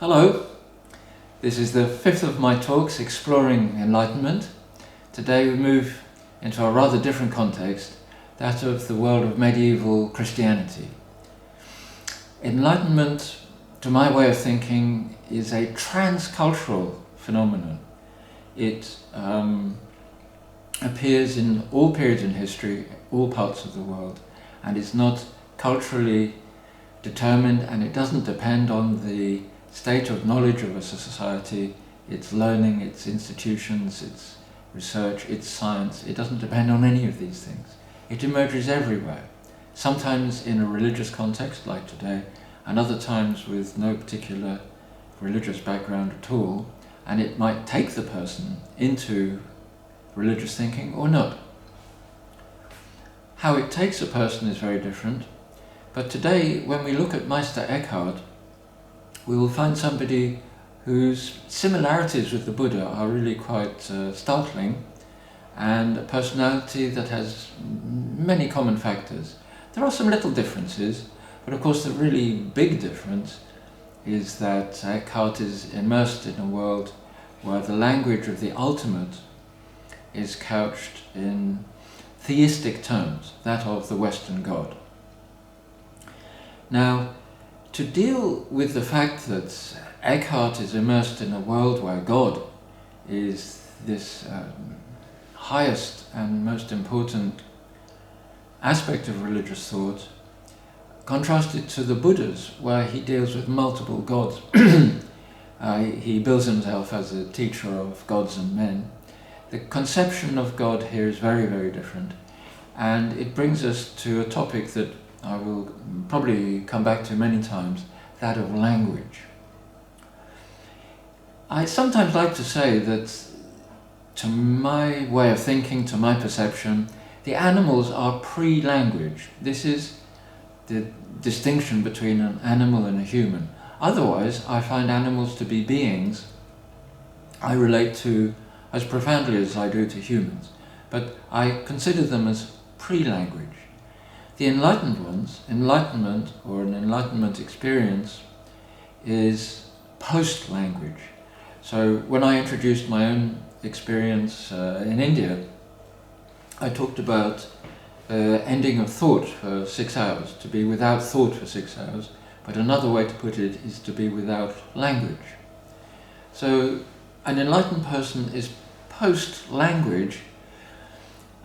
Hello, this is the fifth of my talks exploring enlightenment. Today we move into a rather different context, that of the world of medieval Christianity. Enlightenment, to my way of thinking, is a transcultural phenomenon. It appears in all periods in history, all parts of the world, and is not culturally determined, and it doesn't depend on the state of knowledge of a society, its learning, its institutions, its research, its science. It doesn't depend on any of these things. It emerges everywhere, sometimes in a religious context like today, and other times with no particular religious background at all, and it might take the person into religious thinking or not. How it takes a person is very different, but today when we look at Meister Eckhart, we will find somebody whose similarities with the Buddha are really quite startling, and a personality that has many common factors. There are some little differences, but of course the really big difference is that Eckhart is immersed in a world where the language of the ultimate is couched in theistic terms, that of the Western God. Now, to deal with the fact that Eckhart is immersed in a world where God is this highest and most important aspect of religious thought, contrasted to the Buddha's, where he deals with multiple gods. He bills himself as a teacher of gods and men. The conception of God here is very, very different, and it brings us to a topic that I will probably come back to many times, that of language. I sometimes like to say that, to my way of thinking, to my perception, the animals are pre-language. This is the distinction between an animal and a human. Otherwise, I find animals to be beings I relate to as profoundly as I do to humans, but I consider them as pre-language. The enlightened ones, enlightenment or an enlightenment experience, is post-language. So when I introduced my own experience in India, I talked about ending of thought for 6 hours, to be without thought for 6 hours, but another way to put it is to be without language. So an enlightened person is post-language,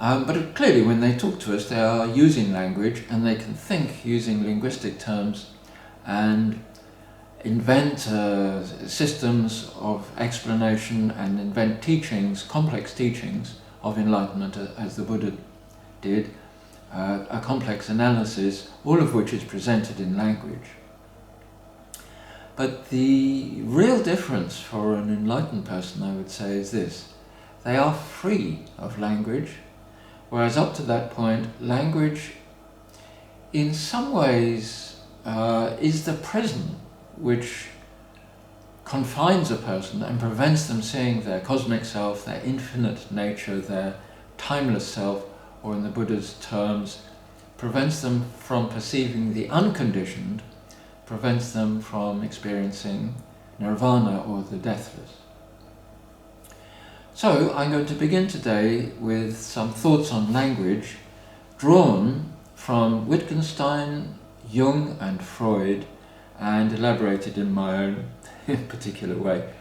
but clearly when they talk to us they are using language, and they can think using linguistic terms and invent systems of explanation and invent teachings, complex teachings of enlightenment as the Buddha did, a complex analysis, all of which is presented in language. But the real difference for an enlightened person, I would say, is this: they are free of language, whereas up to that point, language in some ways is the prison which confines a person and prevents them seeing their cosmic self, their infinite nature, their timeless self, or in the Buddha's terms, prevents them from perceiving the unconditioned, prevents them from experiencing nirvana or the deathless. So I'm going to begin today with some thoughts on language drawn from Wittgenstein, Jung and Freud, and elaborated in my own particular way.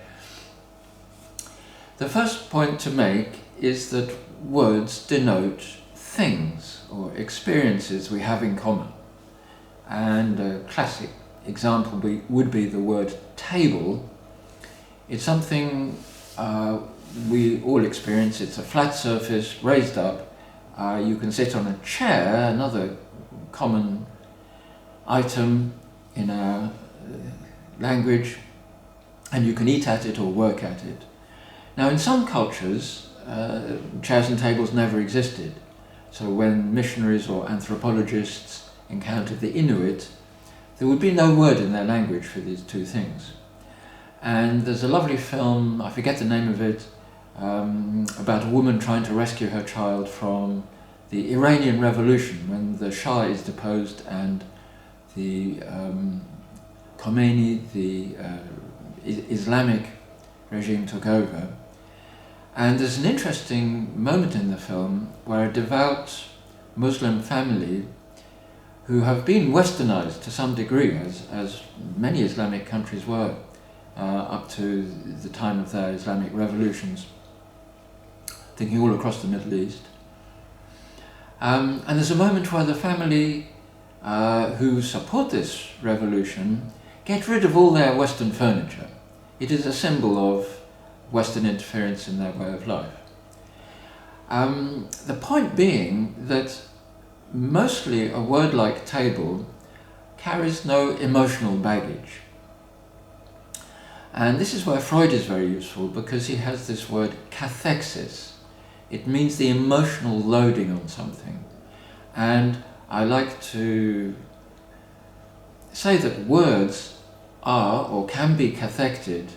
The first point to make is that words denote things or experiences we have in common. And a classic example would be the word table. It's something we all experience. It's a flat surface raised up. You can sit on a chair, another common item in our language, and you can eat at it or work at it. Now in some cultures, chairs and tables never existed. So when missionaries or anthropologists encountered the Inuit, there would be no word in their language for these two things. And there's a lovely film, I forget the name of it, about a woman trying to rescue her child from the Iranian Revolution, when the Shah is deposed and the Khomeini, the Islamic regime took over. And there's an interesting moment in the film where a devout Muslim family who have been westernized to some degree, as many Islamic countries were up to the time of their Islamic revolutions, thinking all across the Middle East. And there's a moment where the family who support this revolution get rid of all their Western furniture. It is a symbol of Western interference in their way of life. The point being that mostly a word like table carries no emotional baggage. And this is where Freud is very useful, because he has this word cathexis. It means the emotional loading on something. And I like to say that words are or can be cathected,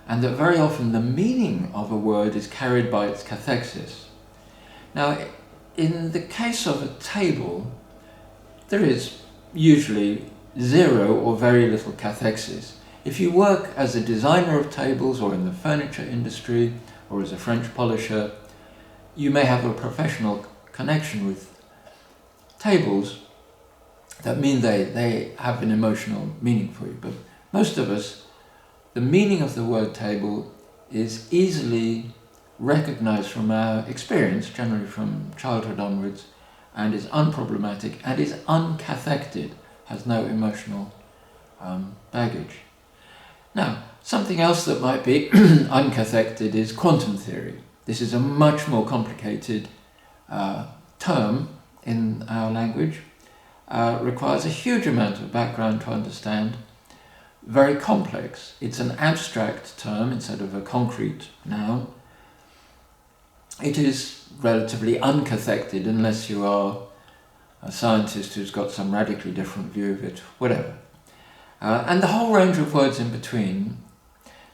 and that very often the meaning of a word is carried by its cathexis. Now, in the case of a table, there is usually zero or very little cathexis. If you work as a designer of tables, or in the furniture industry, or as a French polisher, you may have a professional connection with tables that mean they have an emotional meaning for you. But most of us, the meaning of the word table is easily recognized from our experience, generally from childhood onwards, and is unproblematic and is uncathected, has no emotional baggage. Now, something else that might be uncathected is quantum theory. This is a much more complicated term in our language, requires a huge amount of background to understand, very complex. It's an abstract term instead of a concrete noun. It is relatively uncathected unless you are a scientist who's got some radically different view of it, whatever. And the whole range of words in between,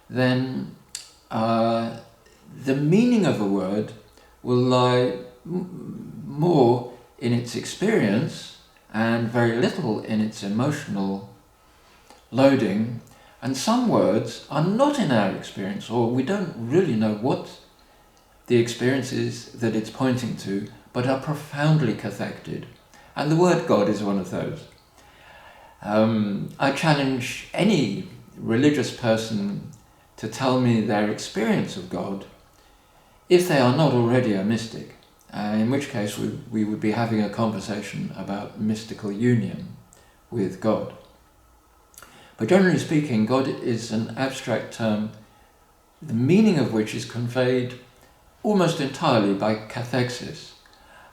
then the meaning of a word will lie more in its experience and very little in its emotional loading. And some words are not in our experience, or we don't really know what the experience is that it's pointing to, but are profoundly cathected. And the word God is one of those. I challenge any religious person to tell me their experience of God, if they are not already a mystic, in which case we would be having a conversation about mystical union with God. But generally speaking, God is an abstract term, the meaning of which is conveyed almost entirely by cathexis.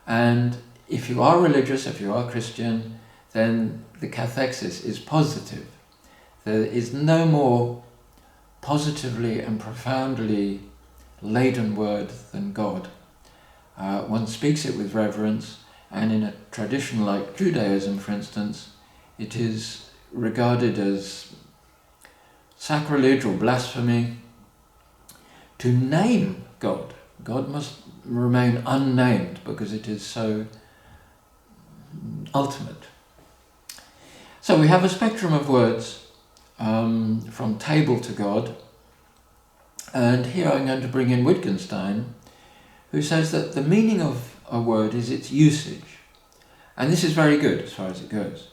And if you are religious, if you are Christian, then the cathexis is positive. There is no more positively and profoundly laden word than God. One speaks it with reverence, and in a tradition like Judaism, for instance, it is regarded as sacrilege or blasphemy to name God. God must remain unnamed because it is so ultimate. So we have a spectrum of words from table to God, and here I'm going to bring in Wittgenstein, who says that the meaning of a word is its usage. And this is very good as far as it goes,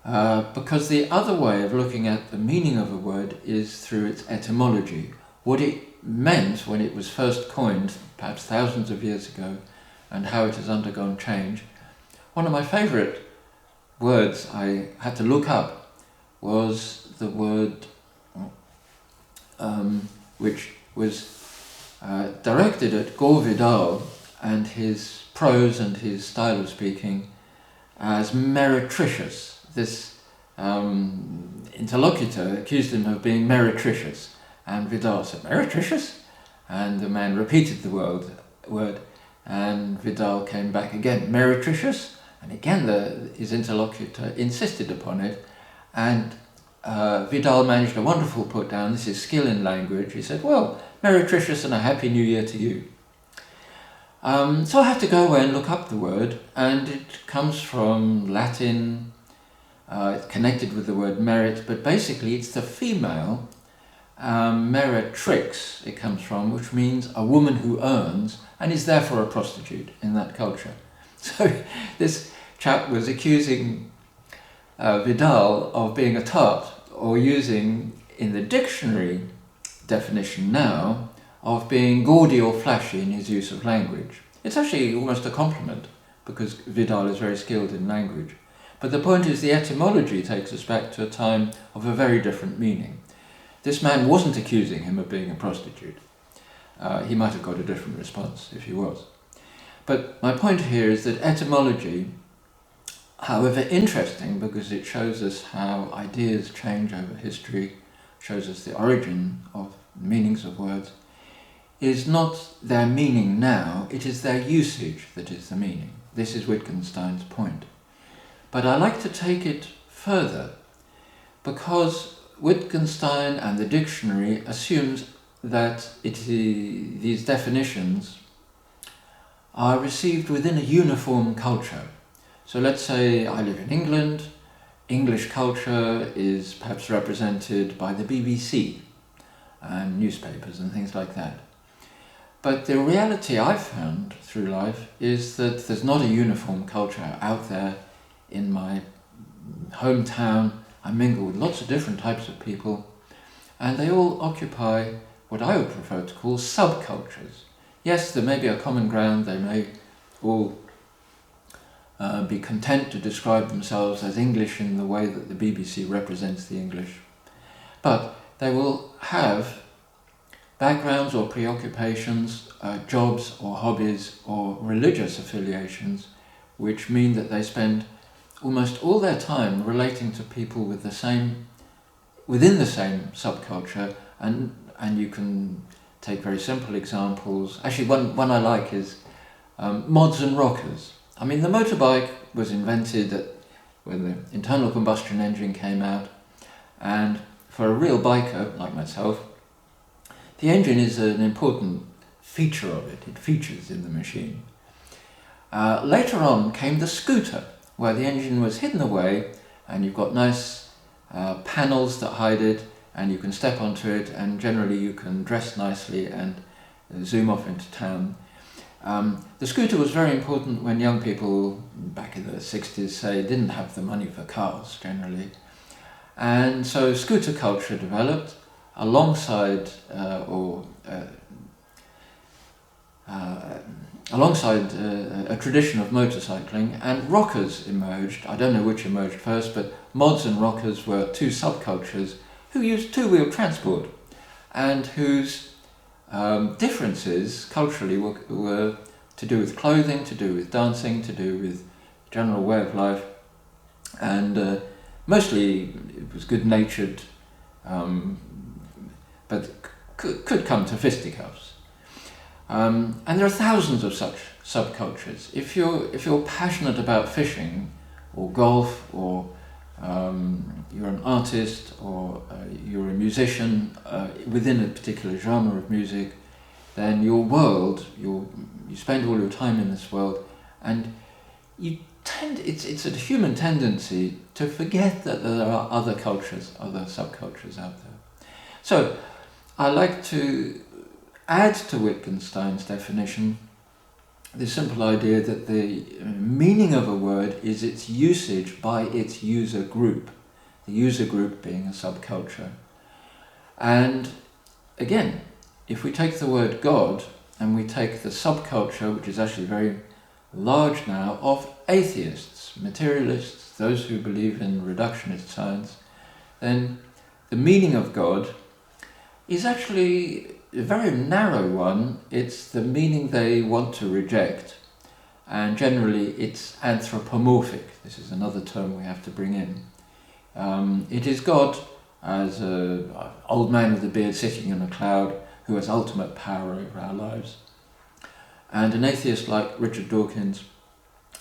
because the other way of looking at the meaning of a word is through its etymology, what it meant when it was first coined, perhaps thousands of years ago, and how it has undergone change. One of my favourite words I had to look up was the word which was directed at Gore Vidal and his prose and his style of speaking as meretricious. This interlocutor accused him of being meretricious, and Vidal said, "Meretricious?" And the man repeated the word, and Vidal came back again, "Meretricious?" And again his interlocutor insisted upon it, and Vidal managed a wonderful put down. This is skill in language. He said, "Well, meretricious and a happy new year to you." So I had to go away and look up the word, and it comes from Latin. It's connected with the word merit, but basically it's the female meretrix it comes from, which means a woman who earns, and is therefore a prostitute in that culture. So this chap was accusing Vidal of being a tart, or using in the dictionary definition now of being gaudy or flashy in his use of language. It's actually almost a compliment, because Vidal is very skilled in language. But the point is, the etymology takes us back to a time of a very different meaning. This man wasn't accusing him of being a prostitute. He might have got a different response if he was. But my point here is that etymology, however interesting, because it shows us how ideas change over history, shows us the origin of meanings of words, is not their meaning now, it is their usage that is the meaning. This is Wittgenstein's point. But I like to take it further, because Wittgenstein and the dictionary assumes that these definitions are received within a uniform culture. So let's say I live in England, English culture is perhaps represented by the BBC and newspapers and things like that. But the reality I've found through life is that there's not a uniform culture out there. In my hometown, I mingle with lots of different types of people, and they all occupy what I would prefer to call subcultures. Yes, there may be a common ground, they may all be content to describe themselves as English in the way that the BBC represents the English, but they will have backgrounds or preoccupations, jobs or hobbies or religious affiliations, which mean that they spend almost all their time relating to people with within the same subculture, and you can take very simple examples. Actually, one I like is mods and rockers. I mean, the motorbike was invented when the internal combustion engine came out, and for a real biker like myself, the engine is an important feature of it. It features in the machine. Later on came the scooter, where the engine was hidden away, and you've got nice panels that hide it, and you can step onto it, and generally you can dress nicely and zoom off into town. The scooter was very important when young people back in the 60s, say, didn't have the money for cars generally. And so scooter culture developed alongside a tradition of motorcycling, and rockers emerged. I don't know which emerged first, but mods and rockers were two subcultures who used two-wheel transport, and whose differences culturally were to do with clothing, to do with dancing, to do with general way of life, and mostly it was good-natured, but could come to fisticuffs. And there are thousands of such subcultures. If you're passionate about fishing or golf, or you're an artist, or you're a musician within a particular genre of music, then your world, you spend all your time in this world, and it's a human tendency to forget that there are other cultures, other subcultures out there. So I like to add to Wittgenstein's definition the simple idea that the meaning of a word is its usage by its user group, the user group being a subculture. And again, if we take the word God and we take the subculture, which is actually very large now, of atheists, materialists, those who believe in reductionist science, then the meaning of God is actually a very narrow one. It's the meaning they want to reject, and generally it's anthropomorphic. This is another term we have to bring in. It is God as an old man with a beard sitting in a cloud who has ultimate power over our lives. And an atheist like Richard Dawkins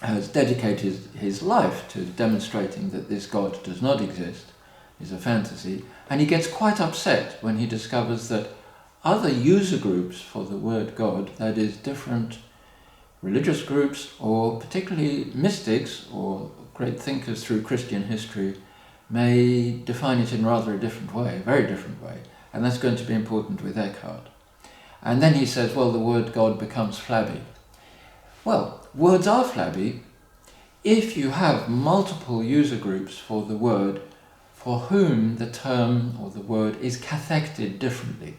has dedicated his life to demonstrating that this God does not exist, is a fantasy, and he gets quite upset when he discovers that other user groups for the word God, that is different religious groups, or particularly mystics or great thinkers through Christian history, may define it in rather a different way, a very different way. And that's going to be important with Eckhart. And then he says, well, the word God becomes flabby. Well, words are flabby if you have multiple user groups for the word for whom the term or the word is cathected differently.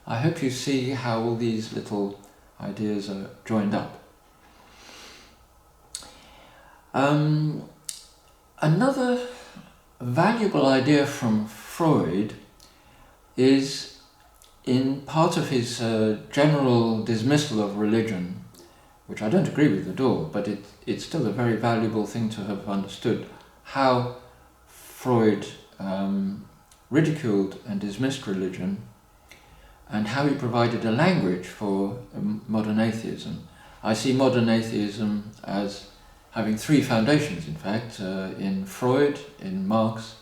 I hope you see how all these little ideas are joined up. Another valuable idea from Freud is in part of his general dismissal of religion, which I don't agree with at all, but it's still a very valuable thing to have understood, how Freud ridiculed and dismissed religion, and how he provided a language for modern atheism. I see modern atheism as having three foundations, in fact, in Freud, in Marx,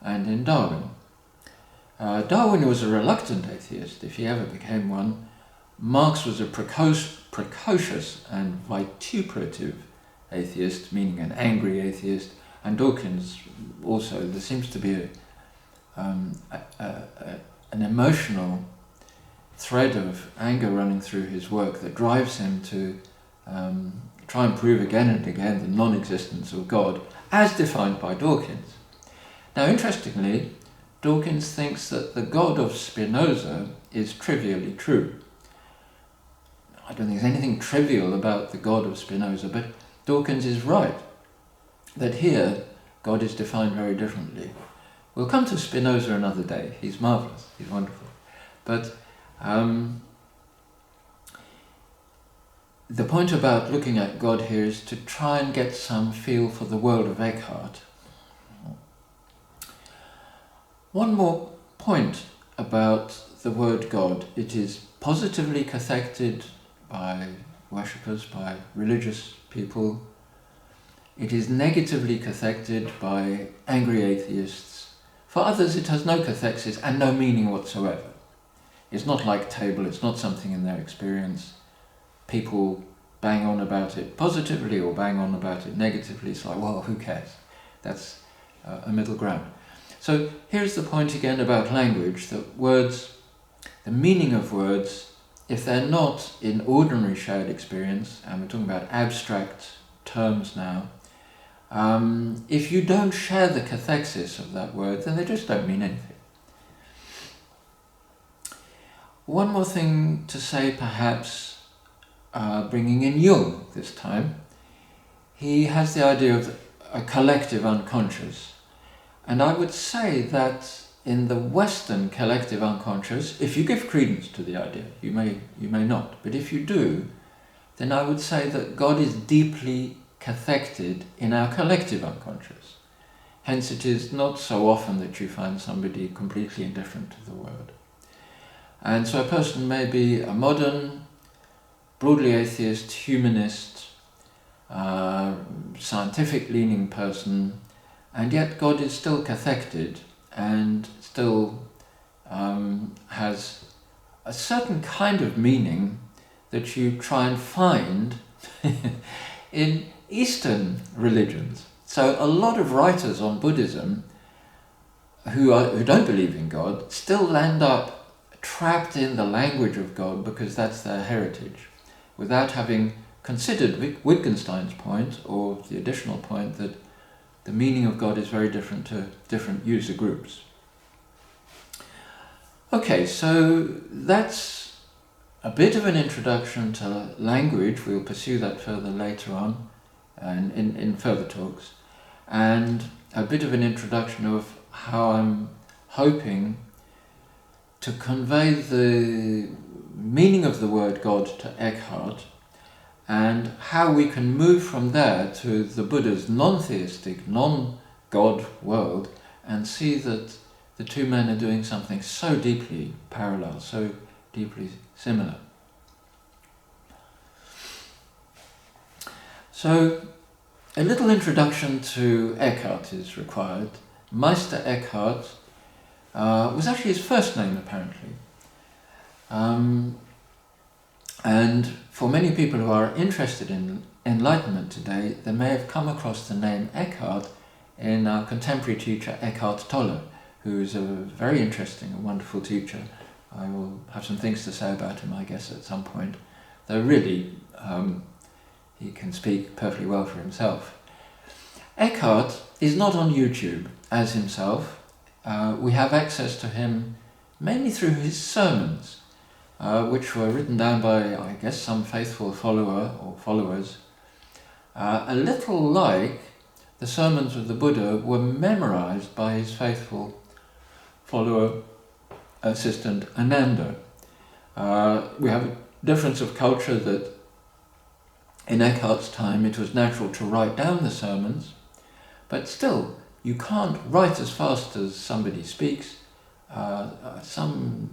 and in Darwin. Darwin was a reluctant atheist, if he ever became one. Marx was a precocious and vituperative atheist, meaning an angry atheist, and Dawkins also. There seems to be an emotional thread of anger running through his work that drives him to try and prove again and again the non-existence of God, as defined by Dawkins. Now, interestingly, Dawkins thinks that the God of Spinoza is trivially true. I don't think there's anything trivial about the God of Spinoza, but Dawkins is right, that here God is defined very differently. We'll come to Spinoza another day. He's marvellous, he's wonderful. But the point about looking at God here is to try and get some feel for the world of Eckhart. One more point about the word God. It is positively cathected by worshippers, by religious people. It is negatively cathected by angry atheists. For others it has no cathexis and no meaning whatsoever. It's not like table, it's not something in their experience. People bang on about it positively or bang on about it negatively. It's like, well, who cares? That's a middle ground. So here's the point again about language, that words, the meaning of words, if they're not in ordinary shared experience, and we're talking about abstract terms now, if you don't share the cathexis of that word, then they just don't mean anything. One more thing to say, perhaps, bringing in Jung this time. He has the idea of a collective unconscious. And I would say that in the Western collective unconscious, if you give credence to the idea, you may not, but if you do, then I would say that God is deeply cathected in our collective unconscious. Hence it is not so often that you find somebody completely indifferent to the word. And so a person may be a modern, broadly atheist, humanist, scientific-leaning person, and yet God is still cathected and still has a certain kind of meaning that you try and find in Eastern religions. So a lot of writers on Buddhism who don't believe in God still land up trapped in the language of God because that's their heritage, without having considered Wittgenstein's point, or the additional point that the meaning of God is very different to different user groups. Okay, so that's a bit of an introduction to language. We'll pursue that further later on and in further talks. And a bit of an introduction of how I'm hoping to convey the meaning of the word God to Eckhart, and how we can move from there to the Buddha's non-theistic, non-God world, and see that the two men are doing something so deeply parallel, so deeply similar. So, a little introduction to Eckhart is required. Meister Eckhart was actually his first name, apparently. And for many people who are interested in Enlightenment today, they may have come across the name Eckhart in our contemporary teacher Eckhart Tolle, who's a very interesting and wonderful teacher. I will have some things to say about him, I guess, at some point. Though really, he can speak perfectly well for himself. Eckhart is not on YouTube as himself. We have access to him mainly through his sermons, which were written down by, I guess, some faithful follower or followers. A little like the sermons of the Buddha were memorized by his faithful follower assistant Ananda. We have a difference of culture that in Eckhart's time it was natural to write down the sermons, but still you can't write as fast as somebody speaks. Some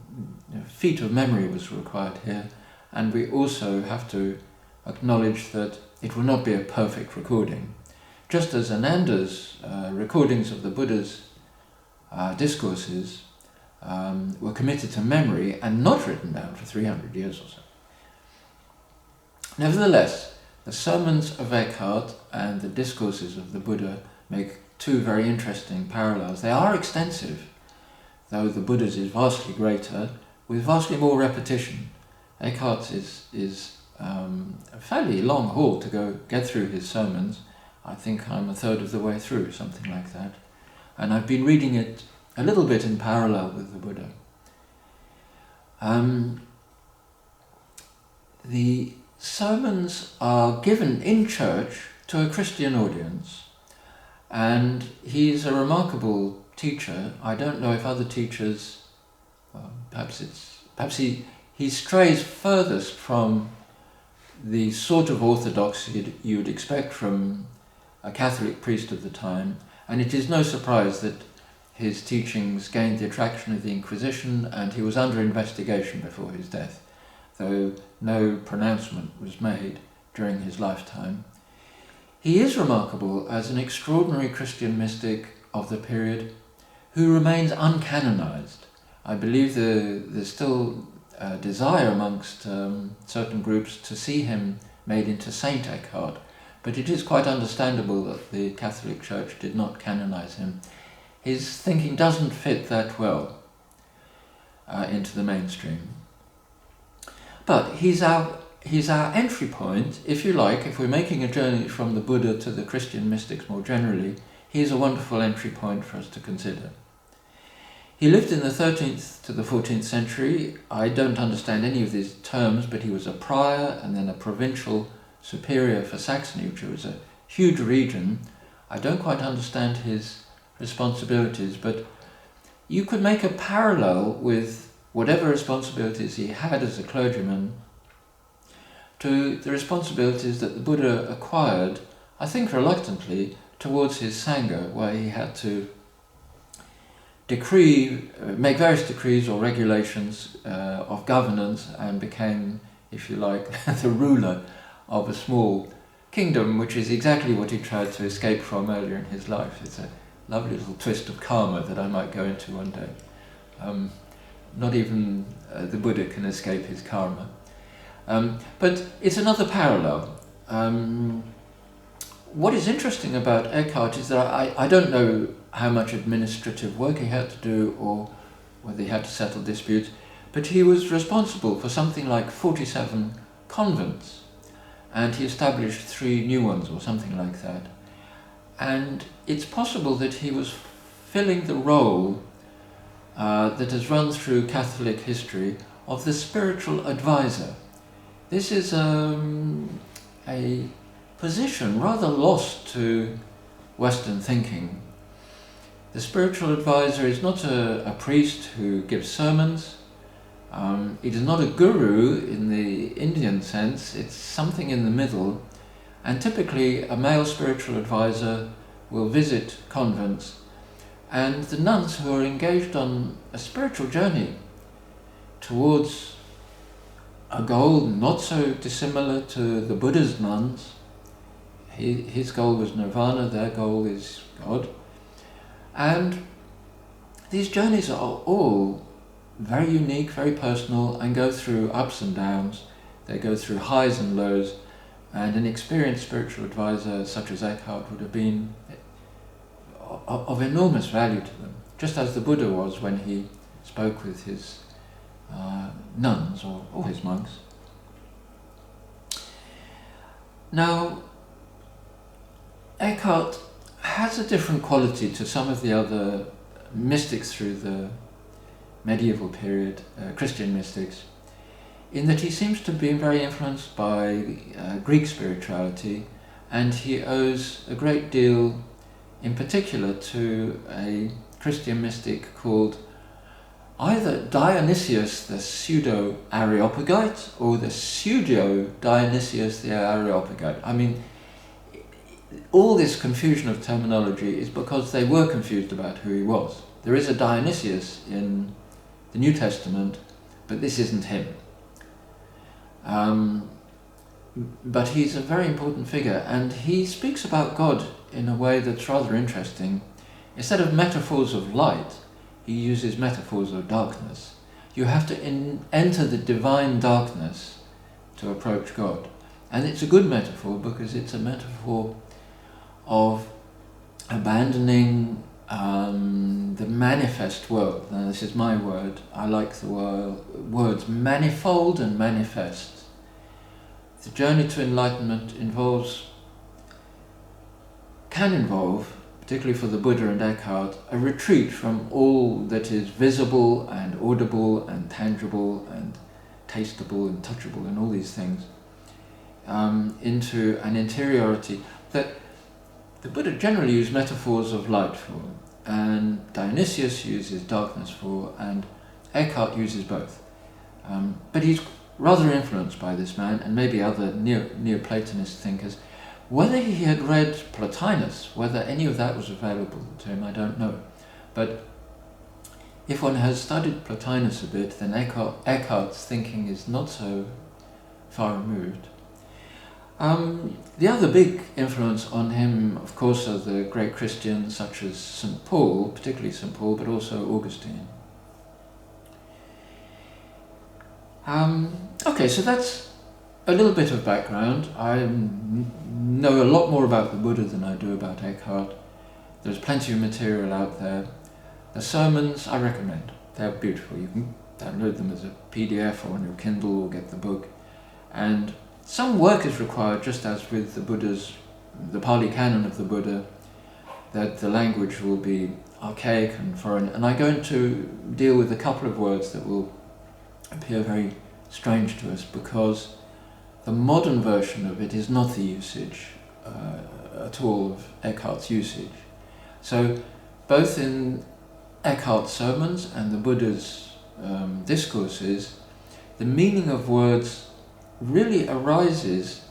feat of memory was required here, and we also have to acknowledge that it will not be a perfect recording. Just as Ananda's recordings of the Buddha's discourses were committed to memory and not written down for 300 years or so. Nevertheless, the sermons of Eckhart and the discourses of the Buddha make two very interesting parallels. They are extensive, though the Buddha's is vastly greater, with vastly more repetition. Eckhart's is a fairly long haul to go get through his sermons. I think I'm a third of the way through, something like that. And I've been reading it a little bit in parallel with the Buddha. The sermons are given in church to a Christian audience, and he's a remarkable teacher. I don't know if other teachers, perhaps he strays furthest from the sort of orthodoxy you'd expect from a Catholic priest of the time, and it is no surprise that his teachings gained the attraction of the Inquisition, and he was under investigation before his death, though no pronouncement was made during his lifetime. He is remarkable as an extraordinary Christian mystic of the period who remains uncanonized. I believe there's still a desire amongst certain groups to see him made into Saint Eckhart, but it is quite understandable that the Catholic Church did not canonize him. His thinking doesn't fit that well into the mainstream. But he's our entry point, if you like. If we're making a journey from the Buddha to the Christian mystics more generally, he's a wonderful entry point for us to consider. He lived in the 13th to the 14th century. I don't understand any of these terms, but he was a prior and then a provincial superior for Saxony, which was a huge region. I don't quite understand his responsibilities, but you could make a parallel with whatever responsibilities he had as a clergyman to the responsibilities that the Buddha acquired, I think reluctantly, towards his Sangha, where he had to make various decrees or regulations of governance, and became, if you like, the ruler of a small kingdom, which is exactly what he tried to escape from earlier in his life. It's a lovely little twist of karma that I might go into one day. Not even the Buddha can escape his karma. But it's another parallel. What is interesting about Eckhart is that I don't know how much administrative work he had to do or whether he had to settle disputes, but he was responsible for something like 47 convents, and he established 3 new ones or something like that. And it's possible that he was filling the role that has run through Catholic history of the spiritual advisor. This is a position rather lost to Western thinking. The spiritual advisor is not a priest who gives sermons. It is not a guru in the Indian sense. It's something in the middle. And typically a male spiritual advisor will visit convents, and the nuns who are engaged on a spiritual journey towards a goal not so dissimilar to the Buddha's nuns. His goal was nirvana, their goal is God. And these journeys are all very unique, very personal, and go through ups and downs. They go through highs and lows, and an experienced spiritual advisor such as Eckhart would have been of enormous value to them. just as the Buddha was when he spoke with his nuns or his monks. Now, Eckhart has a different quality to some of the other mystics through the medieval period, Christian mystics, in that he seems to be very influenced by Greek spirituality, and he owes a great deal in particular to a Christian mystic called either Dionysius the Pseudo-Areopagite or the Pseudo-Dionysius the Areopagite. I mean, all this confusion of terminology is because they were confused about who he was. There is a Dionysius in the New Testament, but this isn't him. But he's a very important figure, and he speaks about God in a way that's rather interesting. Instead of metaphors of light, he uses metaphors of darkness. You have to enter the divine darkness to approach God. And it's a good metaphor because it's a metaphor of abandoning the manifest world. Now, this is my word. I like the words manifold and manifest. The journey to enlightenment can involve, particularly for the Buddha and Eckhart, a retreat from all that is visible and audible and tangible and tasteable and touchable and all these things, into an interiority that the Buddha generally used metaphors of light for, and Dionysius uses darkness for, and Eckhart uses both. But he's rather influenced by this man, and maybe other Neoplatonist thinkers. Whether he had read Plotinus, whether any of that was available to him, I don't know. But if one has studied Plotinus a bit, then Eckhart's thinking is not so far removed. The other big influence on him, of course, are the great Christians such as St. Paul, particularly St. Paul, but also Augustine. Okay, so that's a little bit of background. I know a lot more about the Buddha than I do about Eckhart. There's plenty of material out there. The sermons I recommend. They're beautiful. You can download them as a PDF or on your Kindle or get the book. And some work is required, just as with the Pali Canon of the Buddha, that the language will be archaic and foreign. And I'm going to deal with a couple of words that will appear very strange to us because the modern version of it is not the usage at all of Eckhart's usage. So both in Eckhart's sermons and the Buddha's discourses, the meaning of words really arises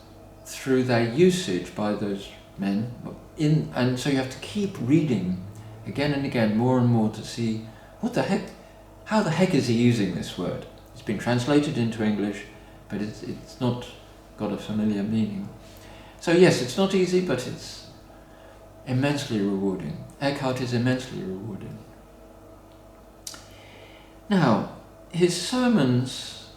through their usage by those men, and so you have to keep reading again and again, more and more, to see how the heck is he using this word? It's been translated into English, but it's not got a familiar meaning. So yes, it's not easy, but it's immensely rewarding. Eckhart is immensely rewarding. Now, his sermons,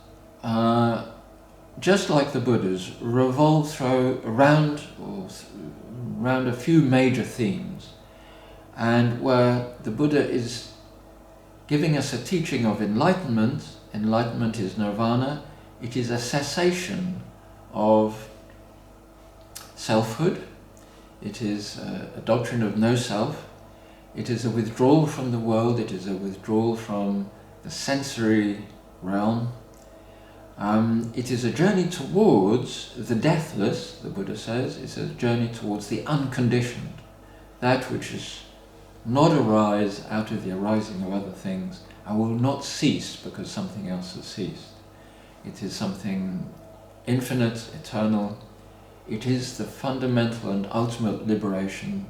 just like the Buddha's, revolve around a few major themes, and where the Buddha is giving us a teaching of enlightenment. Enlightenment is nirvana. It is a cessation of selfhood. It is a doctrine of no self. It is a withdrawal from the world. It is a withdrawal from the sensory realm. It is a journey towards the deathless, the Buddha says. It's a journey towards the unconditioned, that which is not arise out of the arising of other things and will not cease because something else has ceased. It is something infinite, eternal. It is the fundamental and ultimate liberation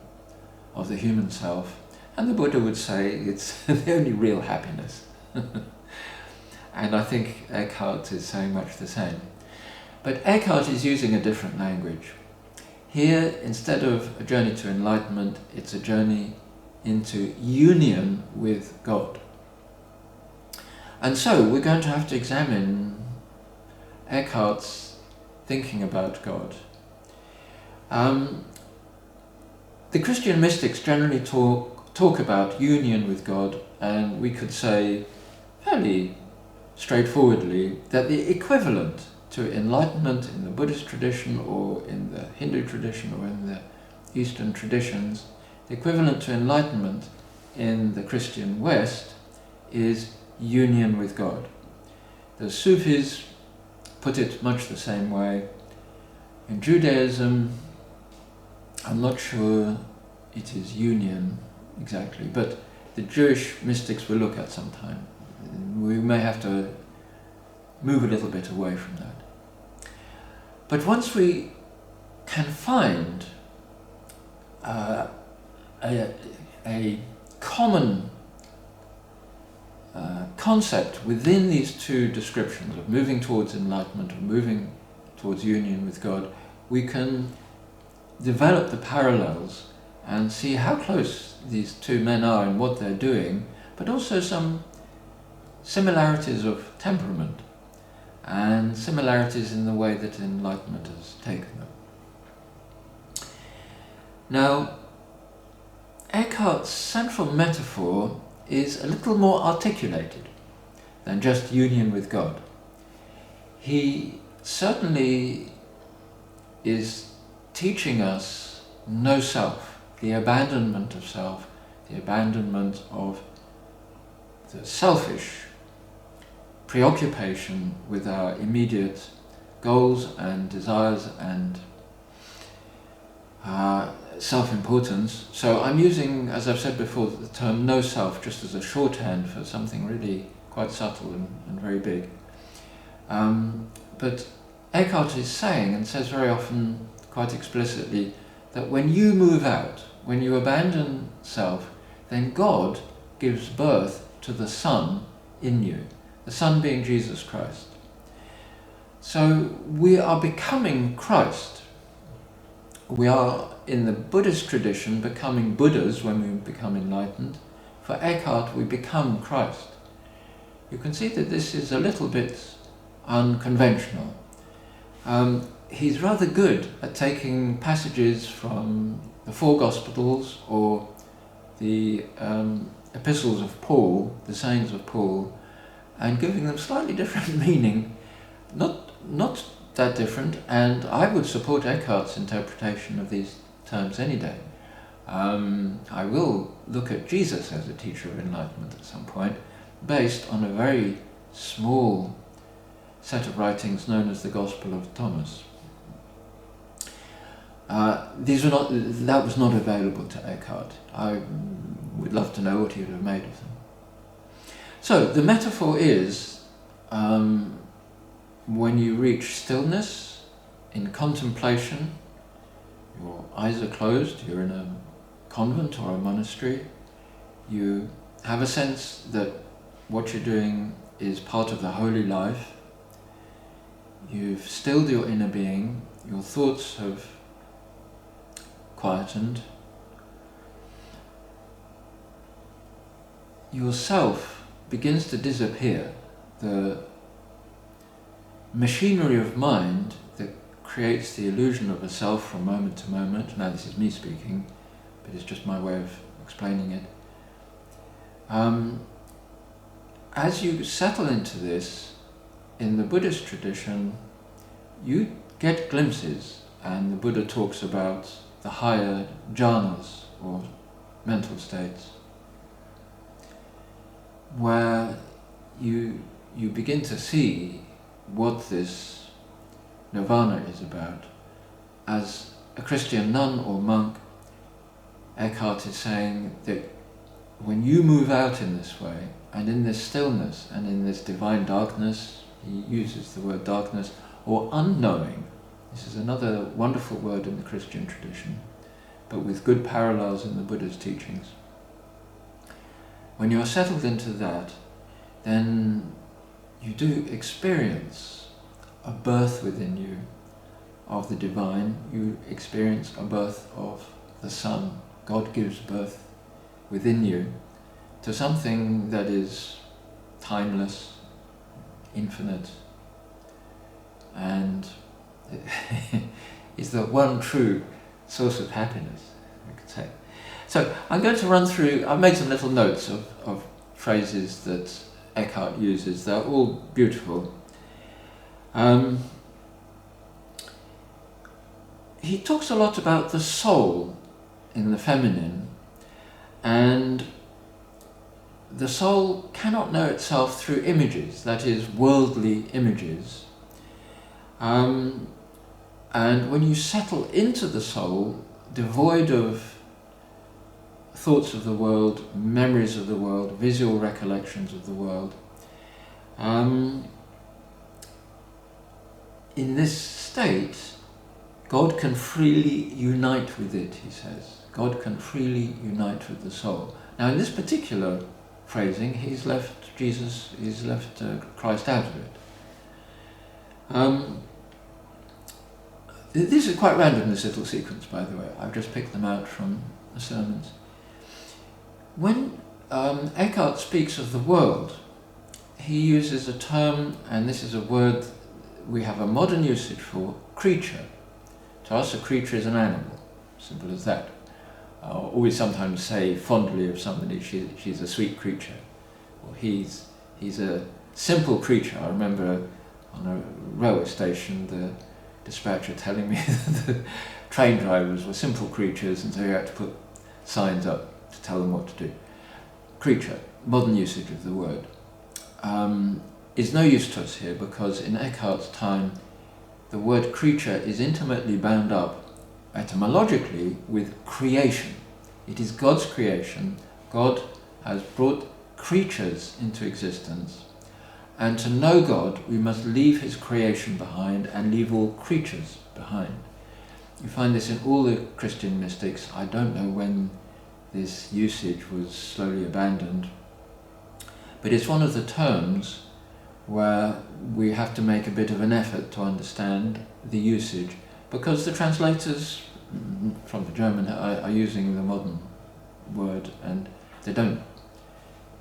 of the human self. And the Buddha would say it's the only real happiness. And I think Eckhart is saying much the same. But Eckhart is using a different language. Here, instead of a journey to enlightenment, it's a journey into union with God. And so we're going to have to examine Eckhart's thinking about God. The Christian mystics generally talk talk about union with God, and we could say fairly straightforwardly that the equivalent to enlightenment in the Buddhist tradition or in the Hindu tradition or in the Eastern traditions, the equivalent to enlightenment in the Christian West is union with God. The Sufis put it much the same way. In Judaism, I'm not sure it is union exactly, but the Jewish mystics we'll look at sometime. We may have to move a little bit away from that. But once we can find a common concept within these two descriptions of moving towards enlightenment or moving towards union with God, we can develop the parallels and see how close these two men are in what they're doing, but also some similarities of temperament and similarities in the way that enlightenment has taken them. Now, Eckhart's central metaphor is a little more articulated than just union with God. He certainly is teaching us no self, the abandonment of self, the abandonment of the selfish preoccupation with our immediate goals and desires and self-importance. So I'm using, as I've said before, the term no self just as a shorthand for something really quite subtle and very big. But Eckhart is saying, and says very often quite explicitly, that when you move out, when you abandon self, then God gives birth to the Son in you, the Son being Jesus Christ. So we are becoming Christ. We are, in the Buddhist tradition, becoming Buddhas when we become enlightened. For Eckhart, we become Christ. You can see that this is a little bit unconventional. He's rather good at taking passages from the four Gospels or the epistles of Paul, the sayings of Paul, and giving them slightly different meaning, not that different, and I would support Eckhart's interpretation of these terms any day. I will look at Jesus as a teacher of enlightenment at some point, based on a very small set of writings known as the Gospel of Thomas. That was not available to Eckhart. I would love to know what he would have made of them. So the metaphor is when you reach stillness in contemplation, your eyes are closed, you're in a convent or a monastery, you have a sense that what you're doing is part of the holy life, you've stilled your inner being, your thoughts have quietened, yourself begins to disappear. The machinery of mind that creates the illusion of a self from moment to moment, now this is me speaking, but it's just my way of explaining it. As you settle into this, in the Buddhist tradition, you get glimpses, and the Buddha talks about the higher jhanas, or mental states, where you begin to see what this nirvana is about. As a Christian nun or monk, Eckhart is saying that when you move out in this way, and in this stillness, and in this divine darkness, he uses the word darkness, or unknowing, this is another wonderful word in the Christian tradition, but with good parallels in the Buddha's teachings. When you are settled into that, then you do experience a birth within you of the divine. You experience a birth of the Son. God gives birth within you to something that is timeless, infinite, and is the one true source of happiness, I could say. So I'm going to run through, I've made some little notes of phrases that Eckhart uses. They're all beautiful. He talks a lot about the soul in the feminine, and the soul cannot know itself through images, that is, worldly images. And when you settle into the soul, devoid of thoughts of the world, memories of the world, visual recollections of the world, in this state, God can freely unite with it, he says. God can freely unite with the soul. Now, in this particular phrasing, he's left Christ out of it. This is quite random, this little sequence, by the way. I've just picked them out from the sermons. When Eckhart speaks of the world, he uses a term, and this is a word we have a modern usage for, creature. To us, a creature is an animal, simple as that. Or we sometimes say fondly of somebody, she's a sweet creature, or he's a simple creature. I remember on a railway station the dispatcher telling me that the train drivers were simple creatures, and so you had to put signs up to tell them what to do. Creature, modern usage of the word, is no use to us here, because in Eckhart's time the word creature is intimately bound up etymologically with creation. It is God's creation. God has brought creatures into existence, and to know God we must leave his creation behind and leave all creatures behind. You find this in all the Christian mystics. I don't know when this usage was slowly abandoned, but it's one of the terms where we have to make a bit of an effort to understand the usage, because the translators from the German are using the modern word, and they don't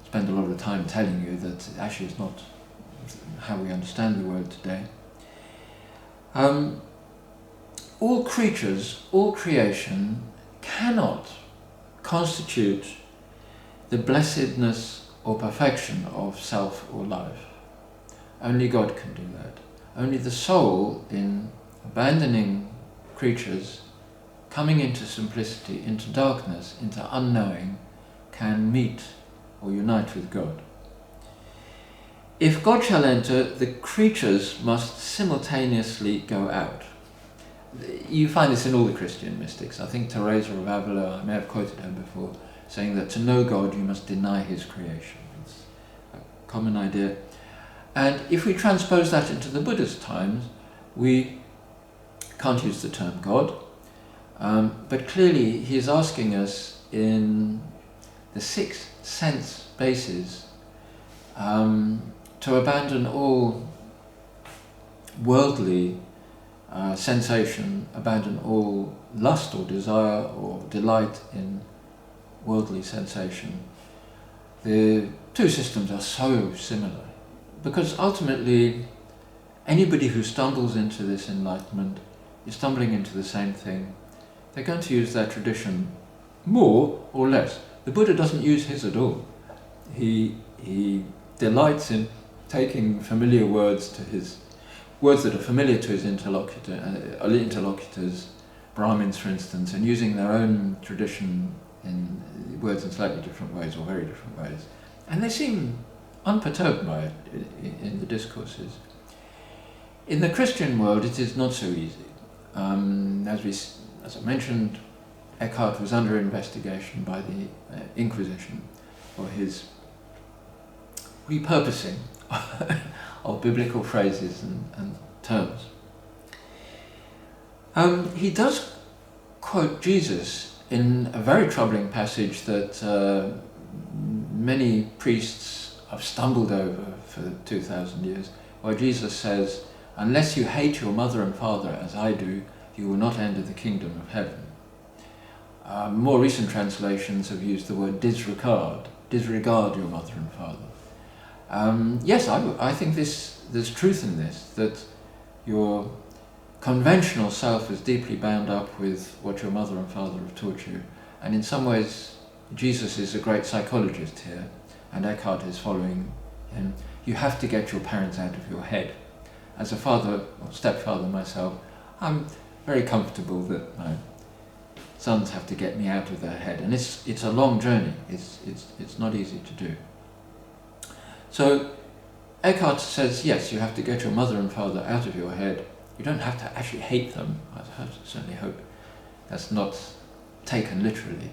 spend a lot of time telling you that actually it's not how we understand the word today. All creatures, all creation cannot constitute the blessedness or perfection of self or life. Only God can do that. Only the soul, in abandoning creatures, coming into simplicity, into darkness, into unknowing, can meet or unite with God. If God shall enter, the creatures must simultaneously go out. You find this in all the Christian mystics. I think Teresa of Avila, I may have quoted her before, saying that to know God you must deny his creation. It's a common idea. And if we transpose that into the Buddha's times, we can't use the term God, but clearly he is asking us in the sixth sense basis to abandon all worldly sensation, abandon all lust or desire or delight in worldly sensation. The two systems are so similar, because ultimately anybody who stumbles into this enlightenment is stumbling into the same thing. They're going to use their tradition more or less. The Buddha doesn't use his at all. He delights in taking familiar words to his words that are familiar to his interlocutors, Brahmins for instance, and using their own tradition in words in slightly different ways or very different ways. And they seem unperturbed by it in the discourses. In the Christian world it is not so easy. As I mentioned, Eckhart was under investigation by the Inquisition for his repurposing of biblical phrases and terms. He does quote Jesus in a very troubling passage that many priests have stumbled over for 2,000 years, where Jesus says, "Unless you hate your mother and father as I do, you will not enter the kingdom of heaven." More recent translations have used the word disregard your mother and father. Yes, I think there's truth in this, that your conventional self is deeply bound up with what your mother and father have taught you, And in some ways, Jesus is a great psychologist here, and Eckhart is following him. You have to get your parents out of your head. As a father or stepfather myself, I'm very comfortable that my sons have to get me out of their head, and it's a long journey. It's not easy to do. So Eckhart says, yes, you have to get your mother and father out of your head. You don't have to actually hate them. I certainly hope that's not taken literally.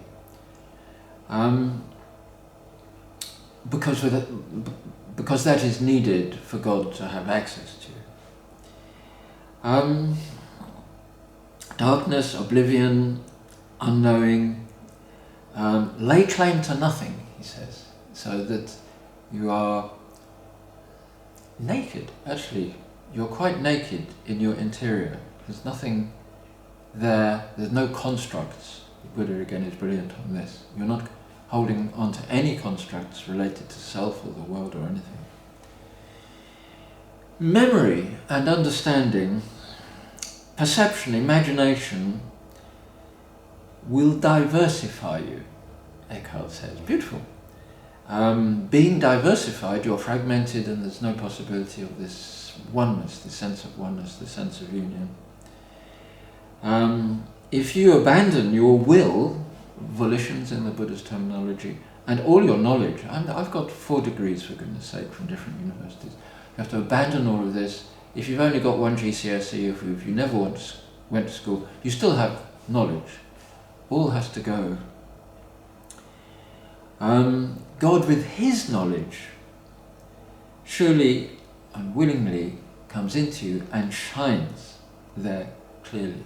Because that is needed for God to have access to. Darkness, oblivion, unknowing, lay claim to nothing, he says, so that you are naked. Actually, you're quite naked in your interior. There's nothing there, there's no constructs. Buddha again is brilliant on this. You're not holding on to any constructs related to self or the world or anything. Memory and understanding, perception, imagination will diversify you, Eckhart says. Beautiful. Being diversified, you're fragmented and there's no possibility of this oneness, this sense of oneness, this sense of union. If you abandon your will, volitions in the Buddha's terminology, and all your knowledge, I've got 4 degrees for goodness sake from different universities, you have to abandon all of this. If you've only got 1 GCSE, if you never went to school, you still have knowledge. All has to go. God with his knowledge surely and willingly comes into you and shines there clearly.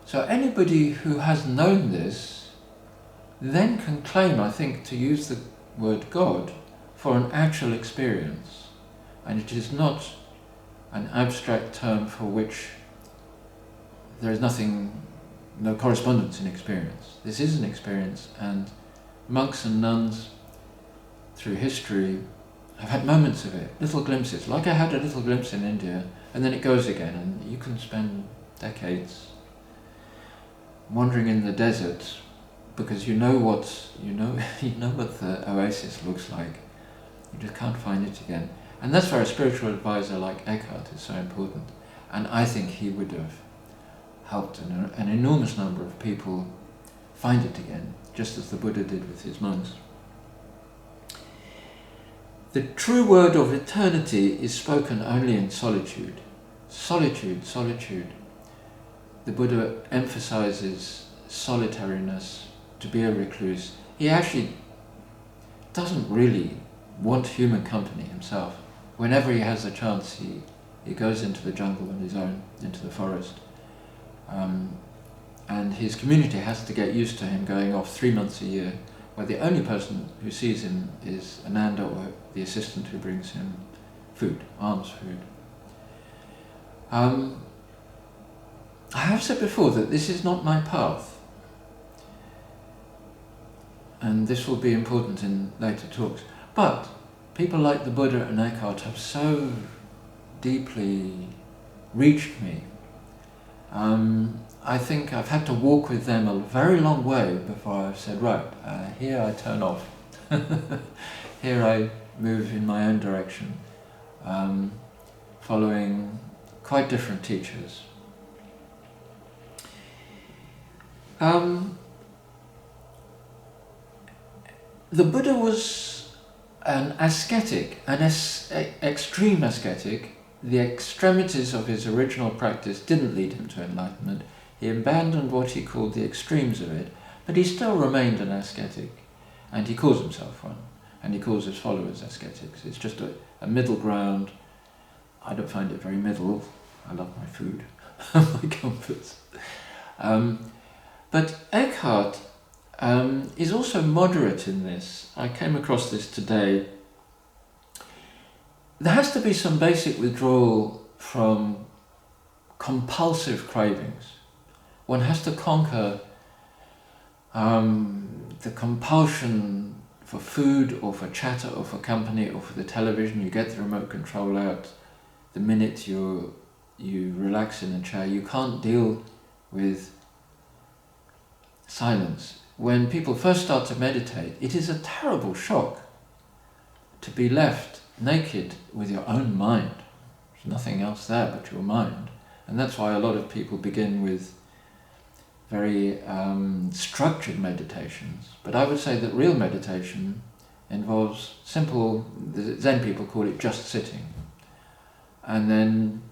So anybody who has known this then can claim, I think, to use the word God for an actual experience. And it is not an abstract term for which there is no correspondence in experience. This is an experience, and monks and nuns through history have had moments of it, little glimpses, like I had a little glimpse in India, and then it goes again, and you can spend decades wandering in the desert because you know what the oasis looks like. You just can't find it again. And that's where a spiritual advisor like Eckhart is so important. And I think he would have helped an enormous number of people find it again, just as the Buddha did with his monks. The true word of eternity is spoken only in solitude. Solitude, solitude. The Buddha emphasizes solitariness, to be a recluse. He actually doesn't really want human company himself. Whenever he has a chance, he goes into the jungle on his own, into the forest. And his community has to get used to him going off 3 months a year, where the only person who sees him is Ananda, or the assistant who brings him food, alms food. I have said before that this is not my path, and this will be important in later talks, but people like the Buddha and Eckhart have so deeply reached me. I think I've had to walk with them a very long way before I've said, right, here I turn off, here I move in my own direction, following quite different teachers. The Buddha was an ascetic, extreme ascetic. The extremities of his original practice didn't lead him to enlightenment. He abandoned what he called the extremes of it, but he still remained an ascetic, and he calls himself one, and he calls his followers ascetics. It's just a middle ground. I don't find it very middle. I love my food, my comforts. But Eckhart is also moderate in this. I came across this today. There has to be some basic withdrawal from compulsive cravings. One has to conquer the compulsion for food or for chatter or for company or for the television. You get the remote control out the minute you relax in a chair. You can't deal with silence. When people first start to meditate, it is a terrible shock to be left naked with your own mind. There's nothing else there but your mind. And that's why a lot of people begin with very structured meditations. But I would say that real meditation involves simple, the Zen people call it just sitting. And then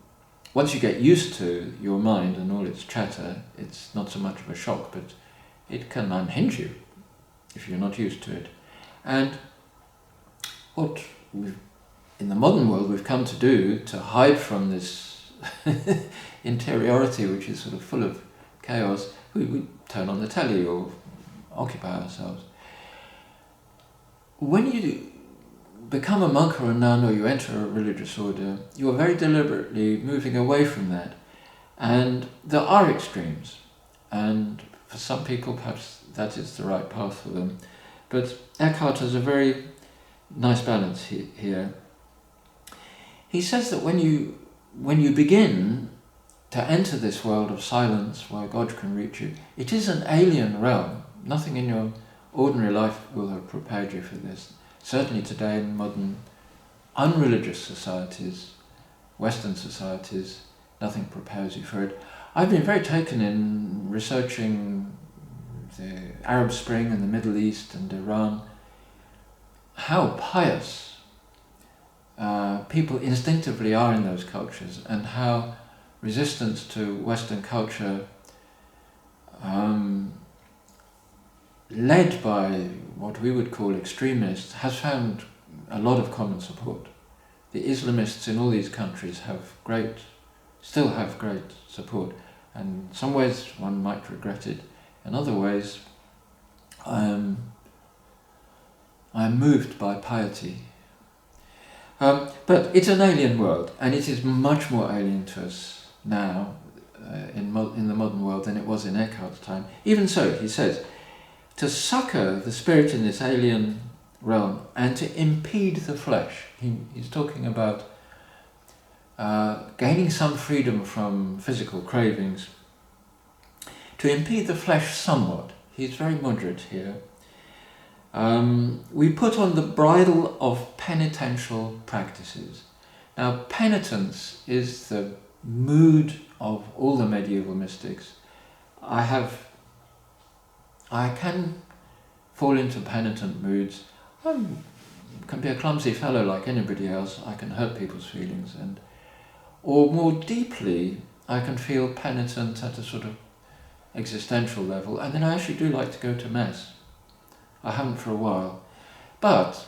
once you get used to your mind and all its chatter, it's not so much of a shock, but it can unhinge you if you're not used to it. And what in the modern world we've come to do to hide from this interiority, which is sort of full of chaos, we turn on the telly or occupy ourselves. When you become a monk or a nun, or you enter a religious order, you are very deliberately moving away from that. And there are extremes, and for some people perhaps that is the right path for them. But Eckhart has a very nice balance here. He says that when you begin to enter this world of silence where God can reach you, it is an alien realm. Nothing in your ordinary life will have prepared you for this. Certainly today in modern unreligious societies, Western societies, nothing prepares you for it. I've been very taken in researching the Arab Spring and the Middle East and Iran, how pious people instinctively are in those cultures, and how resistance to Western culture, led by what we would call extremists, has found a lot of common support. The Islamists in all these countries still have great support, and in some ways one might regret it. In other ways, I'm moved by piety. But it's an alien world, and it is much more alien to us now in the modern world than it was in Eckhart's time. Even so, he says, to succour the spirit in this alien realm and to impede the flesh. He's talking about gaining some freedom from physical cravings. To impede the flesh somewhat. He's very moderate here. We put on the bridle of penitential practices. Now, penitence is the mood of all the medieval mystics. I can fall into penitent moods. I can be a clumsy fellow like anybody else. I can hurt people's feelings, or more deeply, I can feel penitent at a sort of existential level, and then I actually do like to go to Mass. I haven't for a while. But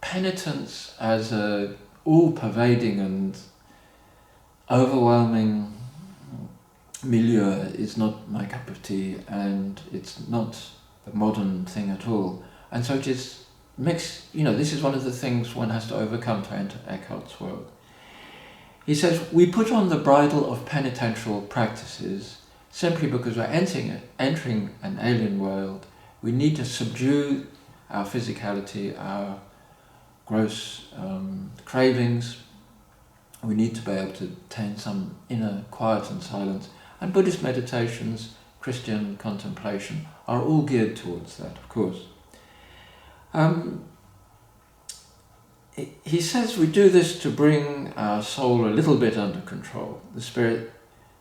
penitence as a all-pervading and overwhelming milieu is not my cup of tea, and it's not the modern thing at all. And so it is mixed, this is one of the things one has to overcome to enter Eckhart's world. He says, we put on the bridle of penitential practices simply because we're entering an alien world. We need to subdue our physicality, our gross cravings. We need to be able to attain some inner quiet and silence. And Buddhist meditations, Christian contemplation are all geared towards that, of course. He says we do this to bring our soul a little bit under control,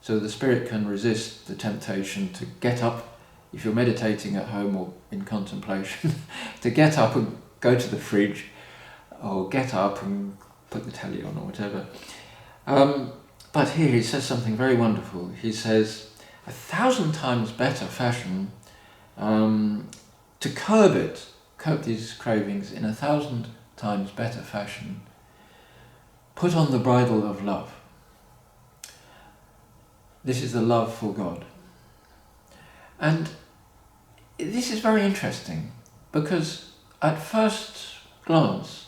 so the spirit can resist the temptation to get up, if you're meditating at home or in contemplation, to get up and go to the fridge, or get up and put the telly on or whatever. But here he says something very wonderful. He says, 1,000 times better fashion to curb these cravings in 1,000 times better fashion. Put on the bridle of love. This is the love for God. And this is very interesting, because at first glance,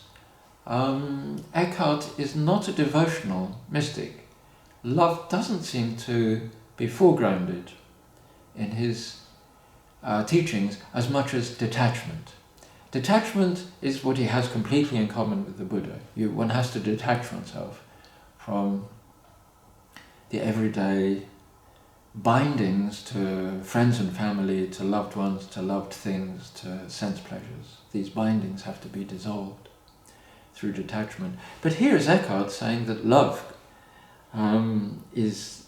Eckhart is not a devotional mystic. Love doesn't seem to be foregrounded in his teachings as much as detachment. Detachment is what he has completely in common with the Buddha. One has to detach oneself from the everyday bindings to friends and family, to loved ones, to loved things, to sense pleasures. These bindings have to be dissolved through detachment. But here is Eckhart saying that love is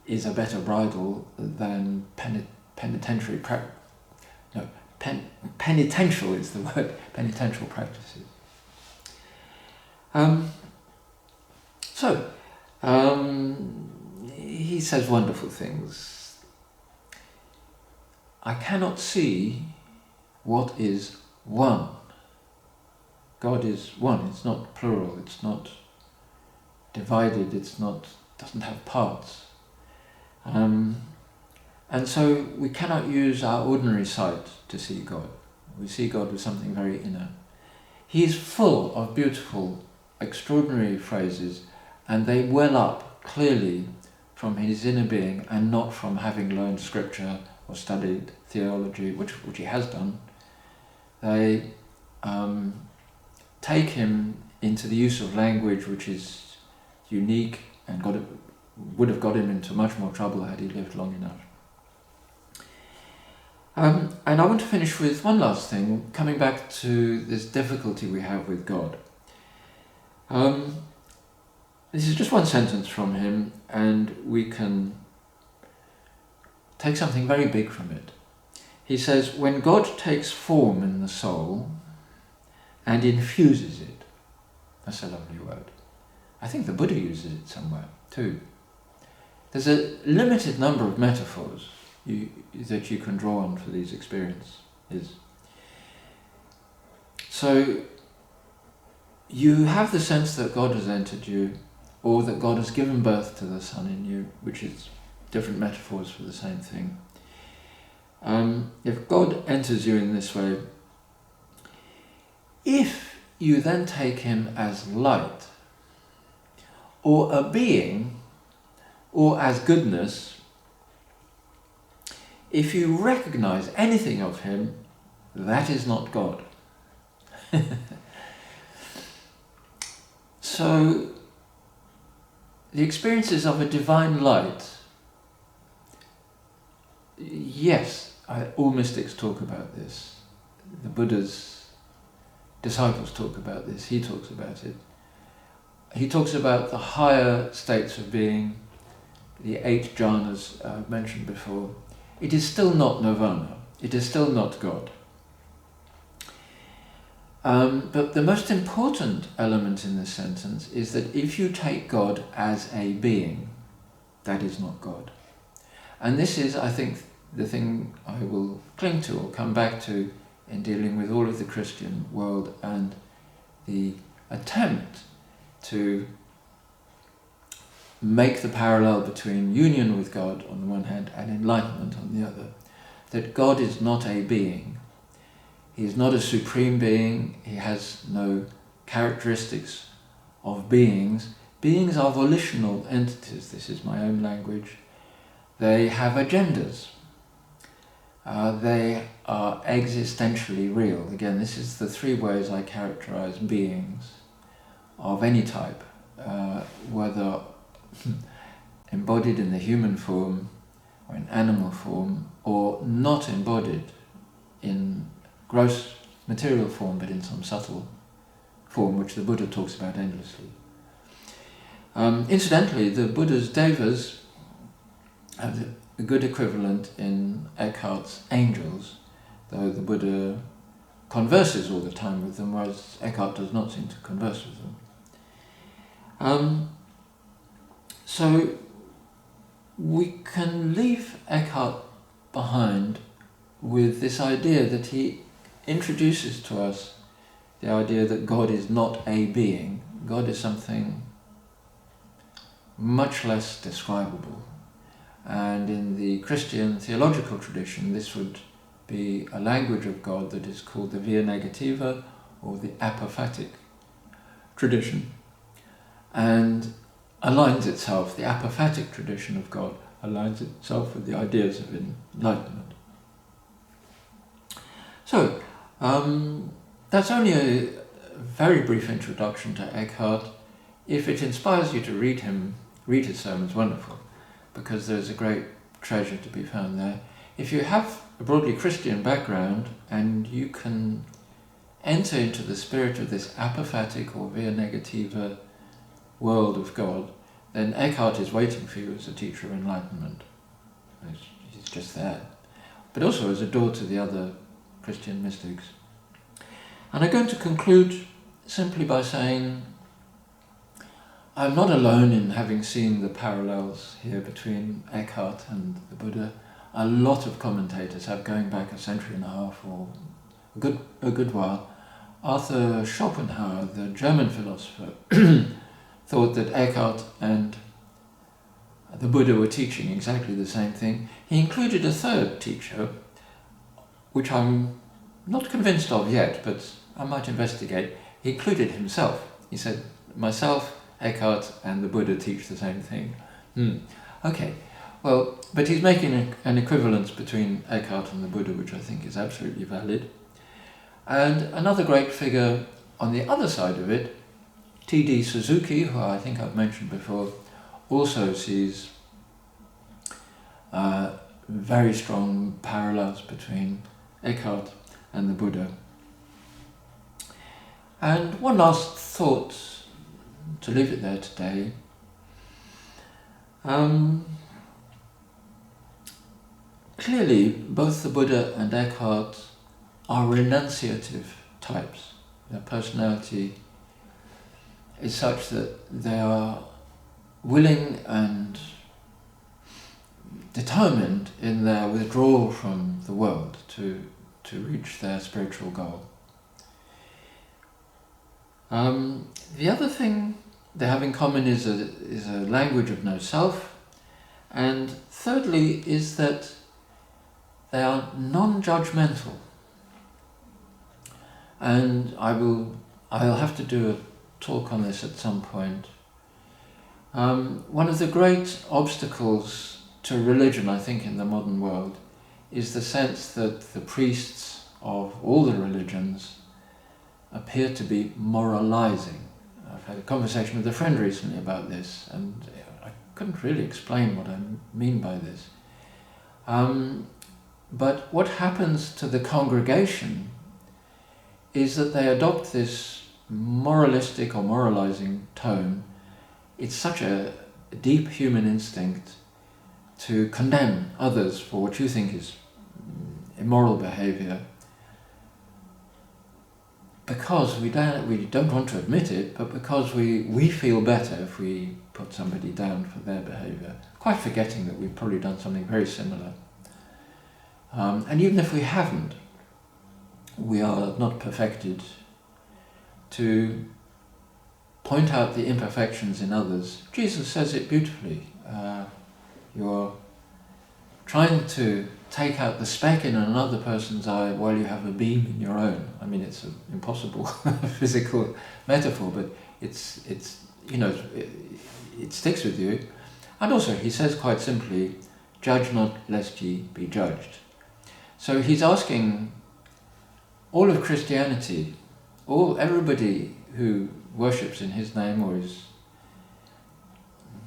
a better bridle than penitential is the word, penitential practices. He says wonderful things. I cannot see what is one. God is one, it's not plural, it's not divided, doesn't have parts. And so we cannot use our ordinary sight to see God. We see God with something very inner. He is full of beautiful, extraordinary phrases, and they well up clearly from his inner being and not from having learned scripture or studied theology, which he has done. They take him into the use of language which is unique and would have got him into much more trouble had he lived long enough. And I want to finish with one last thing, coming back to this difficulty we have with God. This is just one sentence from him, and we can take something very big from it. He says, when God takes form in the soul and infuses it, that's a lovely word. I think the Buddha uses it somewhere too. There's a limited number of metaphors that you can draw on for these experiences. So you have the sense that God has entered you, or that God has given birth to the Son in you, which is different metaphors for the same thing. If God enters you in this way, if you then take him as light, or a being, or as goodness, if you recognize anything of him, that is not God. So, the experiences of a divine light, yes, all mystics talk about this. The Buddha's disciples talk about this. He talks about it. He talks about the higher states of being, the 8 jhanas I've mentioned before. It is still not nirvana. It is still not God. But the most important element in this sentence is that if you take God as a being, that is not God. And this is, I think, the thing I will cling to or come back to in dealing with all of the Christian world and the attempt to make the parallel between union with God on the one hand and enlightenment on the other. That God is not a being. He is not a supreme being. He has no characteristics of beings. Beings are volitional entities. This is my own language. They have agendas. They are existentially real. Again, this is the 3 ways I characterize beings of any type, whether embodied in the human form or in animal form, or not embodied in gross material form, but in some subtle form, which the Buddha talks about endlessly. Incidentally, the Buddha's devas have a good equivalent in Eckhart's angels, though the Buddha converses all the time with them, whereas Eckhart does not seem to converse with them. So we can leave Eckhart behind with this idea that he introduces to us the idea that God is not a being. God is something much less describable. And in the Christian theological tradition, this would be a language of God that is called the via negativa, or the apophatic tradition, and aligns itself, the apophatic tradition of God aligns itself with the ideas of enlightenment. So, that's only a very brief introduction to Eckhart. If it inspires you to read his sermons, wonderful, because there's a great treasure to be found there. If you have a broadly Christian background and you can enter into the spirit of this apophatic or via negativa world of God, then Eckhart is waiting for you as a teacher of enlightenment. He's just there. But also as a door to the other Christian mystics. And I'm going to conclude simply by saying I'm not alone in having seen the parallels here between Eckhart and the Buddha. A lot of commentators have, going back a century and a half or a good while. Arthur Schopenhauer, the German philosopher, thought that Eckhart and the Buddha were teaching exactly the same thing. He included a third teacher, which I'm not convinced of yet, but I might investigate. He included himself. He said, myself, Eckhart, and the Buddha teach the same thing. Okay, well, but he's making an equivalence between Eckhart and the Buddha, which I think is absolutely valid. And another great figure on the other side of it, T.D. Suzuki, who I think I've mentioned before, also sees very strong parallels between Eckhart and the Buddha. And one last thought, to leave it there today. Clearly, both the Buddha and Eckhart are renunciative types. Their personality is such that they are willing and determined in their withdrawal from the world to reach their spiritual goal. The other thing they have in common is a language of no self, and thirdly is that they are non-judgmental. And I'll have to do a talk on this at some point. One of the great obstacles to religion, I think, in the modern world is the sense that the priests of all the religions appear to be moralizing. I've had a conversation with a friend recently about this, and I couldn't really explain what I mean by this. But what happens to the congregation is that they adopt this moralistic or moralizing tone. It's such a deep human instinct to condemn others for what you think is immoral behavior, because we don't want to admit it, but because we feel better if we put somebody down for their behavior, quite forgetting that we've probably done something very similar. And even if we haven't, we are not perfected to point out the imperfections in others. Jesus says it beautifully. You're trying to take out the speck in another person's eye while you have a beam in your own. I mean, it's an impossible physical metaphor, but it sticks with you. And also, he says quite simply, judge not lest ye be judged. So he's asking all of Christianity, everybody who worships in his name or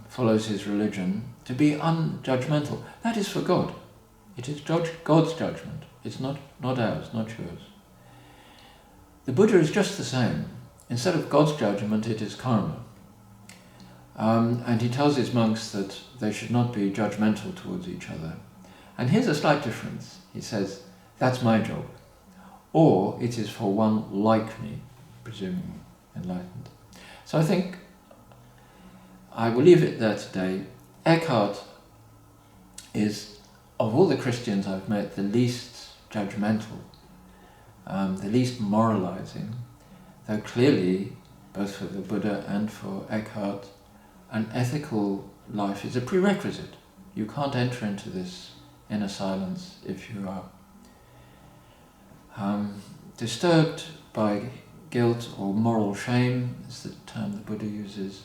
follows his religion, to be unjudgmental. That is for God. It is God's judgment. It's not ours, not yours. The Buddha is just the same. Instead of God's judgment, it is karma. And he tells his monks that they should not be judgmental towards each other. And here's a slight difference. He says, that's my job. Or it is for one like me, presuming enlightened. So I think I will leave it there today. Eckhart is, of all the Christians I've met, the least judgmental, the least moralizing, though clearly, both for the Buddha and for Eckhart, an ethical life is a prerequisite. You can't enter into this inner silence if you are disturbed by guilt or moral shame, is the term the Buddha uses.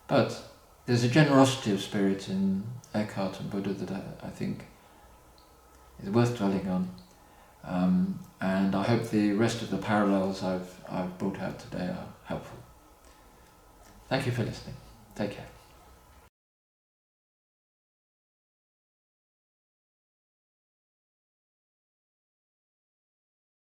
But there's a generosity of spirit in Eckhart and Buddha that I think is worth dwelling on. And I hope the rest of the parallels I've brought out today are helpful. Thank you for listening. Take care.